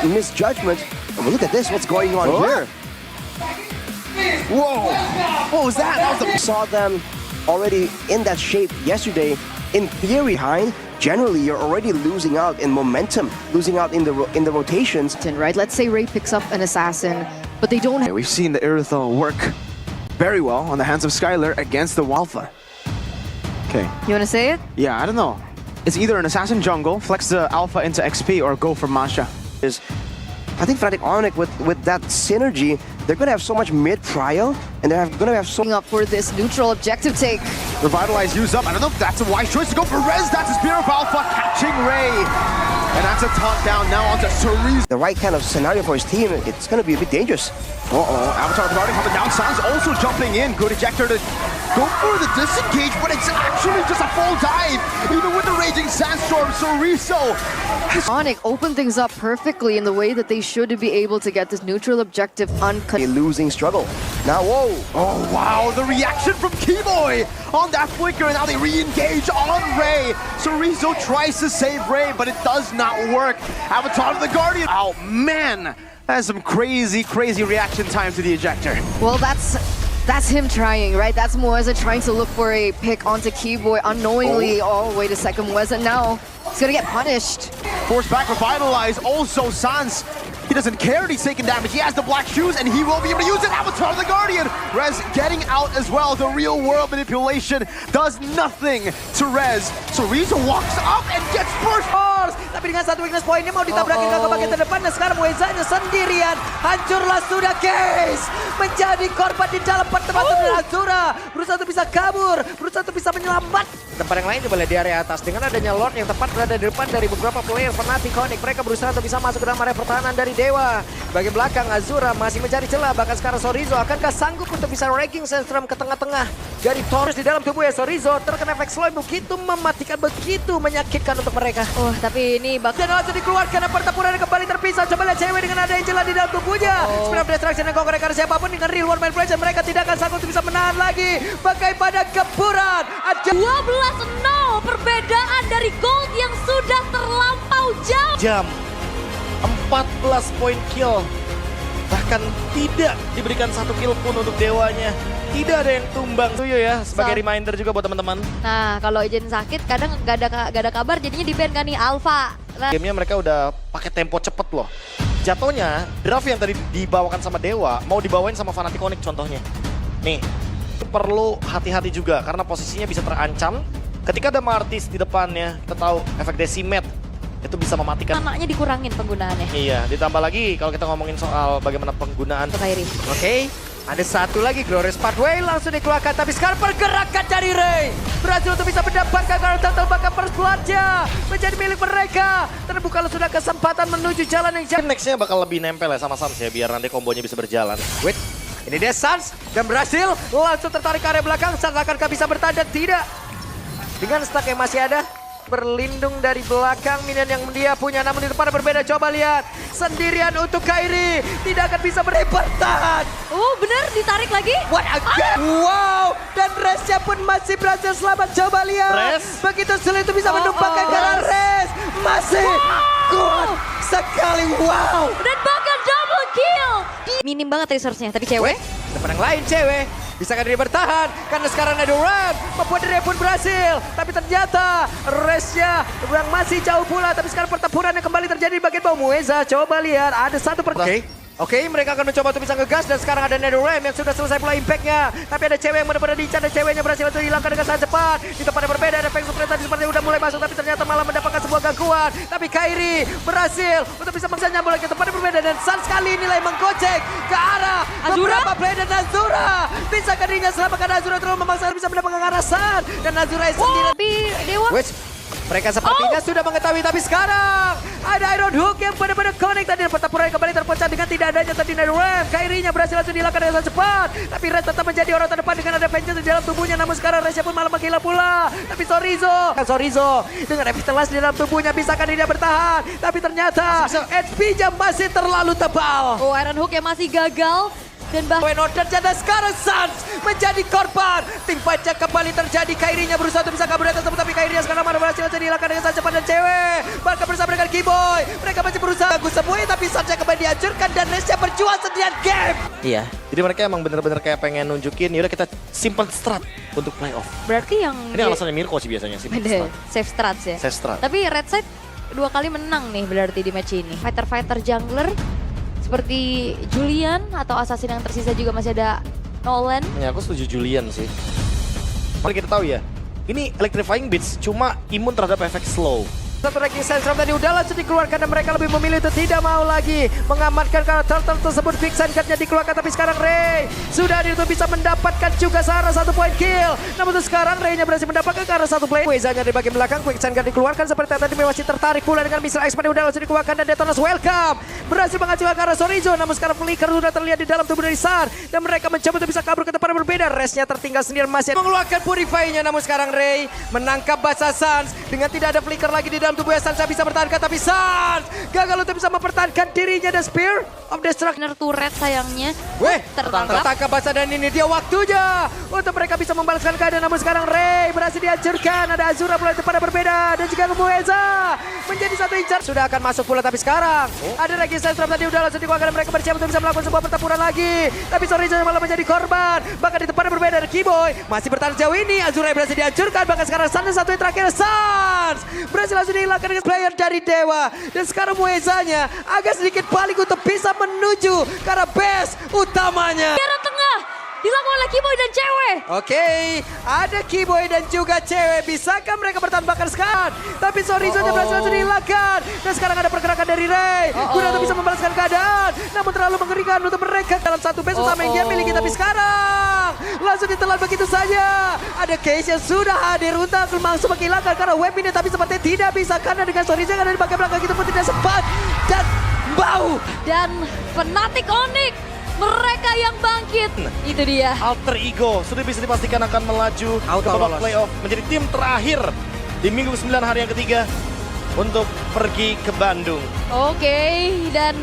Misjudgment. Oh, look at this, what's going on here? Whoa! What was that? That was the... Saw them already in that shape yesterday. In theory, Hein, generally you're already losing out in momentum, losing out in the rotations. Right? Let's say Ray picks up an assassin, but they don't have... We've seen the Irithel work very well on the hands of Skylar against the Alpha. Okay. You wanna say it? Yeah, I don't know. It's either an assassin jungle, flex the Alpha into XP, or go for Masha. I think Fnatic Onyx with that synergy, they're gonna have so much mid prio, and they're gonna have so... Up for this neutral objective take. Revitalize used up. I don't know if that's a wise choice to go for Rez. That's a Spear of Alpha catching Ray. And that's a top down now onto Cerise. The right kind of scenario for his team, it's gonna be a bit dangerous. Uh-oh, Avatar guarding coming down. Sans also jumping in. Good ejector to go for the disengage, but it's actually just a full dive. Even with the Raging Sandstorm, Soriso Onyx opened things up perfectly in the way that they should be able to get this neutral objective A losing struggle. Now, whoa! Oh wow, the reaction from Keyboy on that flicker, and now they re-engage on Ray. Soriso tries to save Ray, but it does not work. Avatar to the Guardian. Oh man, that's some crazy, crazy reaction time to the ejector. Well, that's him trying, right? That's Moeza trying to look for a pick onto Keyboy unknowingly. Oh, wait a second, Moeza now. He's gonna get punished. Force back, revitalize. Also, Sans, he doesn't care that he's taking damage. He has the black shoes, and he will be able to use it. Avatar the Guardian. Rez getting out as well. The real world manipulation does nothing to Rez. Soriso walks up and gets burst. Tapi dengan satu weakness point ini mau ditabrakin ke bagian terdepan, dan sekarang Moezanya sendirian. Hancurlah sudah Case. Menjadi korban di dalam pertempuran dan Azura. Berusaha untuk bisa kabur, berusaha untuk bisa menyelamat. Tempat yang lain coba lihat di area atas. Dengan adanya Lord yang tepat berada di depan dari beberapa player Fnatic Onyx. Mereka berusaha untuk bisa masuk ke dalam area pertahanan dari Dewa. Bagian belakang Azura masih mencari celah. Bahkan sekarang Sorizo akankah sanggup untuk bisa Raging Sandstorm ke tengah-tengah dari Taurus di dalam tubuhnya. Sorizo terkena efek slow begitu mematikan, begitu menyakitkan untuk mereka. Oh, tapi ini Dan langsung dikeluarkan, pertempuran kembali terpisah. Coba lihat cewek dengan ada Angela di dalam tubuhnya. Speed of Destruction dan Conquer karena siapapun dengan real world manipulation. Mereka tidak akan sanggup untuk bisa menahan lagi. Bagaimana gempuran. 12-0 perbedaan dari Gold yang sudah terlampau jauh. 14 poin kill. Bahkan tidak diberikan satu kill pun untuk Dewanya. Tidak ada yang tumbang. Tuyo ya, sebagai reminder juga buat teman-teman. Nah, kalau Ejen sakit kadang gak ada kabar, jadinya di-ban kan nih Alpha. Nah, Gamenya mereka udah pakai tempo cepet loh. Jatuhnya draft yang tadi dibawakan sama Dewa mau dibawain sama Fnatic Onyx contohnya. Nih, perlu hati-hati juga karena posisinya bisa terancam. Ketika ada Martis di depannya, kita tahu efek Decimate itu bisa mematikan. anaknya dikurangin penggunaannya. Iya, ditambah lagi kalau kita ngomongin soal bagaimana penggunaan. Untuk Kairi. Oke, ada satu lagi Glorious Pathway langsung dikeluarkan, tapi sekarang pergerakan dari Ray berhasil untuk bisa mendapatkan karakter bahkan first blood-nya menjadi milik mereka. Terbuka sudah kesempatan menuju jalan yang jauh. Next-nya bakal lebih nempel ya sama Sans ya, biar nanti kombonya bisa berjalan. Wait, ini dia Sans dan berhasil langsung tertarik ke area belakang. Sans akankah bisa bertahan? Tidak. Dengan stack yang masih ada, berlindung dari belakang minion yang dia punya, namun di depan berbeda. Coba lihat, sendirian untuk Kairi, tidak akan bisa bertahan. Bener ditarik lagi. What again? Wow, dan Resnya pun masih berhasil selamat. Coba lihat, begitu sulit itu bisa menumpahkan karena Res masih kuat sekali. Wow, Dan bahkan double kill. Minim banget resource-nya, tapi cewek. depan yang lain cewek. Bisakah dia bertahan? Karena sekarang ada Ram membuat dirinya pun berhasil. Tapi ternyata Resnya yang masih jauh pula. Tapi sekarang pertempuran yang kembali terjadi di bagian bawah. Moeza coba lihat, ada satu Oke, mereka akan mencoba untuk bisa ngegas, dan sekarang ada NetherRealm yang sudah selesai pula impact-nya. Tapi ada cewek yang benar-benar diincar, dan ceweknya berhasil untuk hilangkan dengan sangat cepat. Di tempat yang berbeda, ada Feng Shui tadi sepertinya udah mulai masuk, tapi ternyata malah mendapatkan sebuah gangguan. Tapi Kairi berhasil untuk bisa nyambung lagi ke tempat yang berbeda, dan Sans kali inilah yang menggocek ke arah beberapa player dan Azura. Bisakah dirinya selamatkan Azura terus memaksa bisa mendapatkan arah Sans, dan Azura yang sendiri. Tapi Dewa. Mereka sepertinya sudah mengetahui, tapi sekarang ada Iron Hook yang benar-benar connect tadi. Pertempuran kembali terpecah dengan tidak adanya tadi NetherRealm. Kairinya berhasil langsung dihilangkan dengan sangat cepat. Tapi Res tetap menjadi orang terdepan dengan ada Vengeance di dalam tubuhnya. Namun sekarang Resnya pun malah menghilang pula. Tapi Sorizo dengan Epistelas di dalam tubuhnya, bisakah dia bertahan? Tapi ternyata HP-nya masih terlalu tebal. Iron Hook yang masih gagal. Dan bahkan Dan sekarang Suns menjadi korban. Tim fight-nya kembali terjadi. Kairinya berusaha untuk bisa kabur dari tersebut, tapi Kairinya sekarang mana berhasil saja dihilangkan dengan sangat cepat dan cewek. Bahkan bersama dengan Keyboy. Mereka masih berusaha bagus semua, tapi Suns kembali dihancurkan dan Resya berjuang sendirian game. Iya, jadi mereka emang bener-bener kayak pengen nunjukin, yaudah kita simpen strat untuk playoff. berarti yang Ini alasannya Mirko sih biasanya, simpen Bener, strat. safe strats ya. Safe strat. Tapi Red Side 2 kali menang nih berarti di match ini. Fighter-fighter jungler seperti Julian atau Assassin yang tersisa juga masih ada Nolan. Ya aku setuju Julian sih. Mari kita tahu ya, ini Electrifying Beats cuma imun terhadap efek slow. Satu ranking Sandstorm tadi udah langsung dikeluarkan dan mereka lebih memilih untuk tidak mau lagi mengamankan karena turtle tersebut. Quicksand card-nya dikeluarkan, tapi sekarang Ray sudah hadir untuk bisa mendapatkan juga searah 1 point kill. Namun untuk sekarang Ray-nya berhasil mendapatkan ke arah 1 play. Wezanya di bagian belakang, Quicksand card dikeluarkan seperti tadi masih tertarik pula dengan missile expand udah langsung dikeluarkan dan Detonas welcome. Berhasil menghancurkan ke arah Sorizo, namun sekarang Flicker sudah terlihat di dalam tubuh dari Sun dan mereka mencoba untuk bisa kabur ke tempat yang berbeda. Restnya tertinggal sendirian masih mengeluarkan Purify-nya, namun sekarang Ray menangkap Basa Suns dengan tidak ada Flicker lagi di dalam tubuh Suns bisa bertahankan, tapi Suns gagal untuk bisa mempertahankan dirinya dan Spear of Destruction. Bener turret sayangnya. Weh, Tertangkap. tertangkap Basa dan ini dia waktunya untuk mereka bisa membalaskan keadaan. Namun sekarang Ray berhasil dihancurkan. Ada Azura pula di tempat yang berbeda dan juga Mueza menjadi satu incar. Sudah akan masuk pula, tapi sekarang ada lagi Sandstorm tadi udah langsung dikeluarkan. Mereka bersiap untuk bisa melakukan sebuah pertempuran lagi. Tapi Sorizo malah menjadi korban. Bahkan di tempat yang berbeda ada Keyboy masih bertahan jauh ini. Azura berhasil dihancurkan. Bahkan sekarang Suns satu yang terakhir. Suns berhasil langsung dihilangkan dengan player dari Dewa. Dan sekarang Muezanya agak sedikit balik untuk bisa menuju ke arah base utamanya. Arah tengah dilakukan oleh Keyboy dan cewek. Oke, ada Keyboy dan juga cewek. Bisakah mereka bertahan bahkan sekarang? Tapi Sorizo-nya berhasil langsung dihilangkan. Dan sekarang ada pergerakan dari Ray. Guna untuk bisa membalaskan keadaan. Namun terlalu mengerikan untuk mereka dalam satu base utama yang dia miliki. Tapi sekarang langsung ditelan begitu saja. Ada Case yang sudah hadir untuk langsung menghilangkan karena web ini. Tapi seperti tidak bisa karena dengan Sorizo yang ada di bagian belakang kita pun tidak sempat. Dan bau. Dan Fnatic Onyx, mereka yang bangkit. Itu dia. Alter Ego sudah bisa dipastikan akan melaju ke babak playoff, menjadi tim terakhir di minggu 9 hari yang ketiga untuk pergi ke Bandung. Oke, dan